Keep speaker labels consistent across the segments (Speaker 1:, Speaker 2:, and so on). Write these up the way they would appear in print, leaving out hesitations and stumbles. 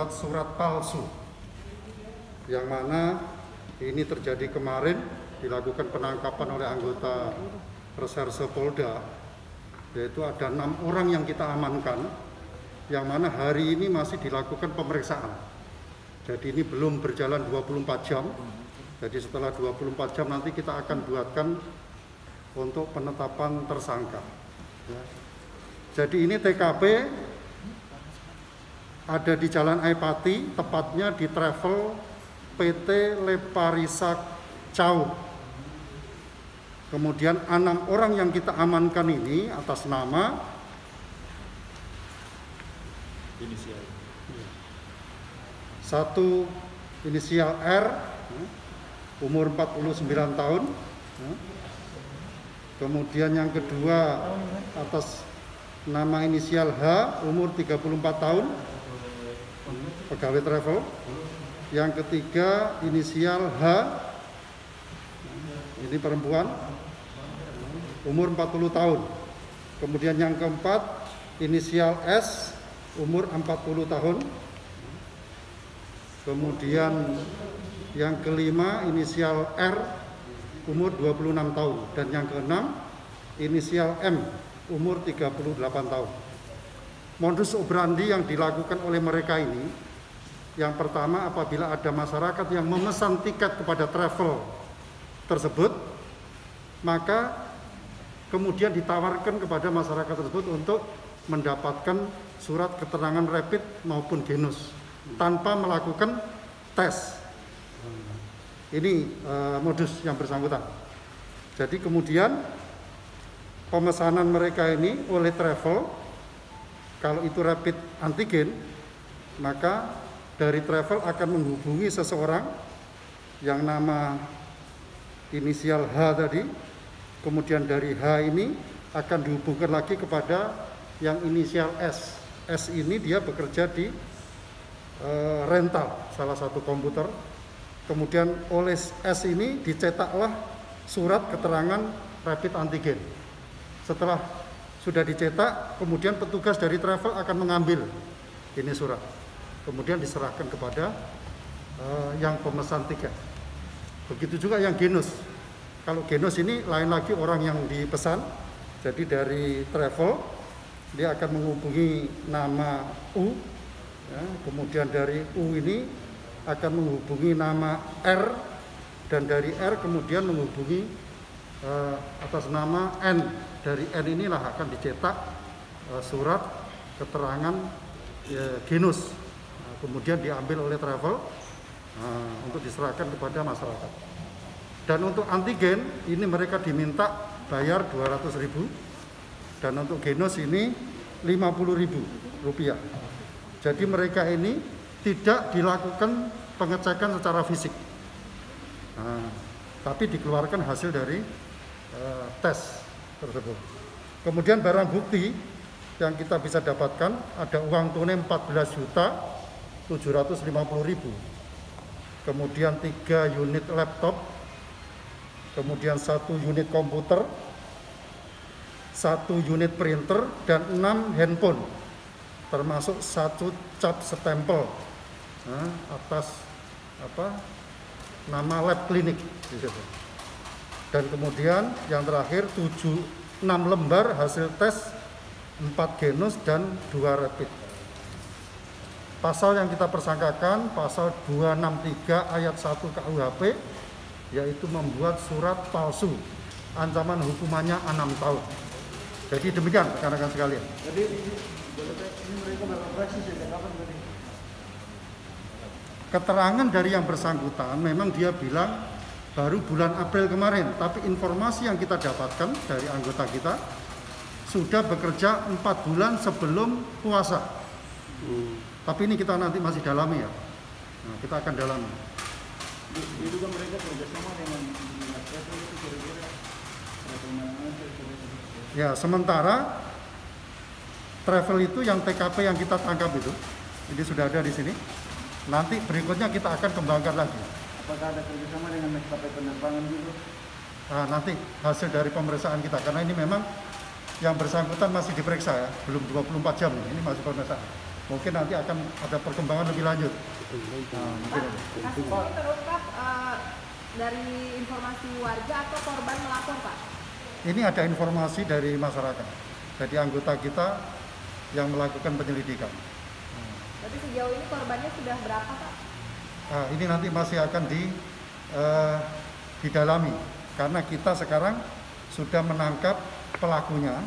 Speaker 1: membuat surat palsu, yang mana ini terjadi kemarin, dilakukan penangkapan oleh anggota Reserse Polda, yaitu ada 6 orang yang kita amankan, yang mana hari ini masih dilakukan pemeriksaan. Jadi ini belum berjalan 24 jam, jadi setelah 24 jam nanti kita akan buatkan untuk penetapan tersangka. Jadi ini TKP ada di Jalan Aipati, tepatnya di travel PT Leparisa Cau. Kemudian 6 orang yang kita amankan ini atas nama
Speaker 2: inisial.
Speaker 1: Satu inisial R, umur 49 tahun. Kemudian yang kedua atas nama inisial H, umur 34 tahun, pegawai travel. Yang ketiga inisial H, ini perempuan, umur 40 tahun. Kemudian yang keempat inisial S, umur 40 tahun. Kemudian yang kelima inisial R, umur 26 tahun. Dan yang keenam inisial M, umur 38 tahun. Modus operandi yang dilakukan oleh mereka ini, yang pertama, apabila ada masyarakat yang memesan tiket kepada travel tersebut, maka kemudian ditawarkan kepada masyarakat tersebut untuk mendapatkan surat keterangan rapid maupun genus tanpa melakukan tes. Ini modus yang bersangkutan. Jadi kemudian pemesanan mereka ini oleh travel, kalau itu rapid antigen, maka dari travel akan menghubungi seseorang yang nama inisial H tadi, kemudian dari H ini akan dihubungkan lagi kepada yang inisial S. S ini dia bekerja di rental salah satu komputer. Kemudian oleh S ini dicetaklah surat keterangan rapid antigen. Setelah sudah dicetak, kemudian petugas dari travel akan mengambil ini surat, kemudian diserahkan kepada yang pemesan tiket. Begitu juga yang genus. Kalau genus ini lain lagi orang yang dipesan. Jadi dari travel dia akan menghubungi nama U, ya, kemudian dari U ini akan menghubungi nama R, dan dari R kemudian menghubungi atas nama N. Dari N inilah akan dicetak surat keterangan genus. Kemudian diambil oleh travel untuk diserahkan kepada masyarakat. Dan untuk antigen ini mereka diminta bayar 200.000, dan untuk genus ini 50.000 rupiah. Jadi mereka ini tidak dilakukan pengecekan secara fisik, tapi dikeluarkan hasil dari tes tersebut. Kemudian barang bukti yang kita bisa dapatkan ada uang tunai 14.750.000, kemudian 3 unit laptop, kemudian 1 unit komputer, 1 unit printer, dan 6 handphone, termasuk 1 cap stempel atas nama lab klinik. Dan kemudian yang terakhir 6 lembar hasil tes 4 genus dan 2 rapid. Pasal yang kita persangkakan pasal 263 ayat 1 KUHP, yaitu membuat surat palsu. Ancaman hukumannya 6 tahun. Jadi demikian rekan-rekan sekalian.
Speaker 3: Jadi ini mereka beroperasi sejak kapan tadi?
Speaker 1: Keterangan dari yang bersangkutan memang dia bilang baru bulan April kemarin, tapi informasi yang kita dapatkan dari anggota kita sudah bekerja 4 bulan sebelum puasa. Tapi ini kita nanti masih dalami ya. Nah, kita akan dalami.
Speaker 3: Itu kan mereka kerjasama dengan travel itu kira-kira
Speaker 1: ya, sementara travel itu yang TKP yang kita tangkap itu, ini sudah ada di sini. Nanti berikutnya kita akan kembangkan lagi.
Speaker 3: Apakah ada kerjasama dengan maskapai penerbangan juga?
Speaker 1: Nah, nanti hasil dari pemeriksaan kita, karena ini memang yang bersangkutan masih diperiksa ya, belum 24 jam ini masih pemeriksaan. mungkin nanti akan ada perkembangan lebih lanjut. Nah, mungkin itu.
Speaker 2: Kasus ini terungkap dari informasi warga atau korban melapor, Pak?
Speaker 1: Ini ada informasi dari masyarakat, dari anggota kita yang melakukan penyelidikan.
Speaker 2: Berarti sejauh ini korbannya sudah berapa, Pak?
Speaker 1: Nah, ini nanti masih akan didalami, karena kita sekarang sudah menangkap pelakunya,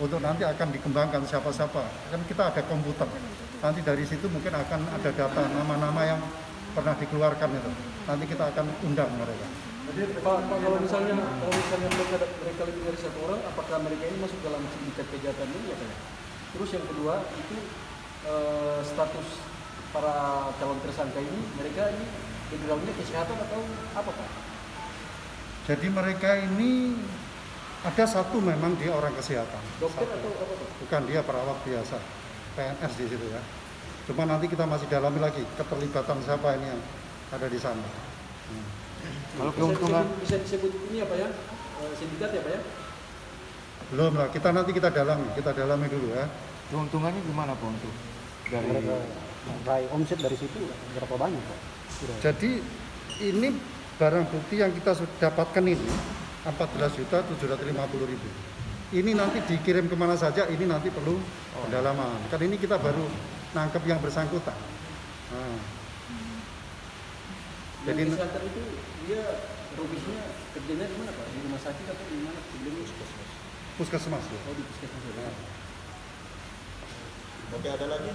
Speaker 1: untuk nanti akan dikembangkan siapa-siapa. Kan kita ada komputer, nanti dari situ mungkin akan ada data nama-nama yang pernah dikeluarkan itu. Nanti kita akan undang mereka.
Speaker 4: Jadi Pak, kalau misalnya mereka lebih dari satu orang, apakah mereka ini masuk dalam sindikat kejahatan ini ya Pak? Terus yang kedua itu status para calon tersangka ini, mereka ini backgroundnya kesehatan atau apa Pak?
Speaker 1: Jadi mereka ini ada satu memang dia orang kesehatan.
Speaker 4: Dokter
Speaker 1: satu.
Speaker 4: atau apa Pak?
Speaker 1: Bukan, dia perawat biasa, PNS di situ ya. Cuma nanti kita masih dalami lagi keterlibatan siapa ini yang ada di sana.
Speaker 5: Kalau keuntungan
Speaker 4: bisa disebut ini apa ya? Sindikat ya Pak ya?
Speaker 1: Belum lah, kita dalami dulu ya.
Speaker 5: keuntungannya gimana Pak untuk dari
Speaker 6: Rai omset dari situ berapa banyak Pak?
Speaker 1: Jadi ini barang bukti yang kita sudah dapatkan ini 14.750.000. Ini nanti dikirim kemana saja, ini nanti perlu pendalaman. Kan ini kita baru nangkep yang bersangkutan. Nah. Jadi
Speaker 4: kesehatan itu dia rugisnya kerjanya di mana Pak? Di rumah sakit atau di mana? Sebelumnya
Speaker 1: puskesmas ya.
Speaker 4: Oh di puskesmas ya.
Speaker 3: Oke, ada lagi?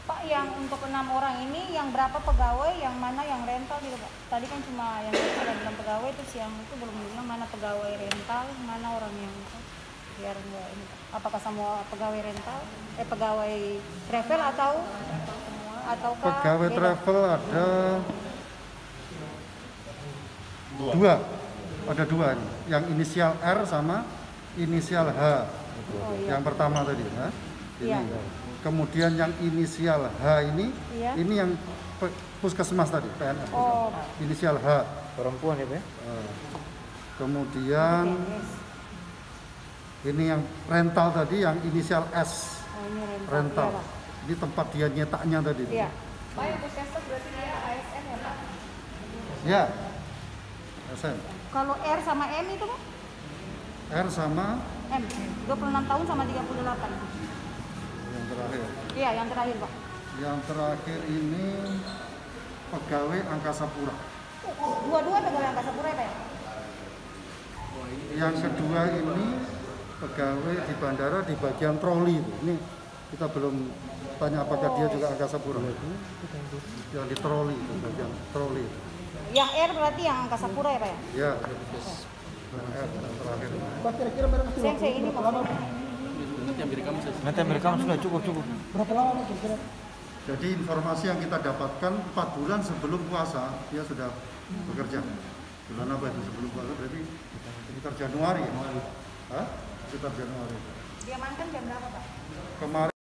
Speaker 2: Pak, yang untuk 6 orang ini, yang berapa pegawai, yang mana yang rental gitu Pak? Tadi kan cuma yang sudah bilang pegawai, terus yang itu belum bilang mana pegawai rental, mana orang yang itu. Biar enggak ini Pak. Apakah semua pegawai rental, pegawai travel atau semua, ataukah
Speaker 1: Pegawai
Speaker 2: beda?
Speaker 1: travel ada dua. Ada dua nih. Yang inisial R sama inisial H.
Speaker 2: Oh, iya.
Speaker 1: Yang pertama tadi ya.
Speaker 2: Iya.
Speaker 1: Ini. Kemudian yang inisial H ini,
Speaker 2: Iya.
Speaker 1: ini yang puskesmas tadi, PNS.
Speaker 2: Oh.
Speaker 1: Inisial H.
Speaker 5: perempuan ya Pak?
Speaker 1: Kemudian ini yang rental tadi, yang inisial S.
Speaker 2: Oh, ini rental.
Speaker 1: Rental.
Speaker 2: Iya, Pak.
Speaker 1: Ini tempat dia nyetaknya tadi.
Speaker 2: Iya. Pak, yang puskesmas berarti dia ASN ya Pak?
Speaker 1: Ya. SN.
Speaker 2: Kalau R sama M itu Pak?
Speaker 1: R sama
Speaker 2: M, 26 tahun sama 38.
Speaker 1: yang terakhir.
Speaker 2: Iya, yang terakhir Pak.
Speaker 1: Yang terakhir ini pegawai Angkasa Pura.
Speaker 2: Dua-dua pegawai Angkasa Pura ya Pak ya?
Speaker 1: Yang kedua ini pegawai di bandara di bagian troli itu. Ini kita belum tanya apakah dia juga Angkasa Pura. Yang di troli itu, bagian troli.
Speaker 2: Yang R berarti yang Angkasa Pura ya Pak ya?
Speaker 1: Ya, yang terakhir.
Speaker 6: Pak, kira-kira mereka sudah
Speaker 2: Saya ini maksudnya.
Speaker 4: Nanti yang direkam saya.
Speaker 5: Nanti mereka sudah cukup.
Speaker 6: berapa lama kira-kira?
Speaker 1: Jadi informasi yang kita dapatkan 4 bulan sebelum puasa dia sudah bekerja. Bulan apa itu sebelum puasa? Berarti sekitar Januari ya? Hah? Sekitar Januari.
Speaker 2: Diamankan jam berapa Pak?
Speaker 1: Kemarin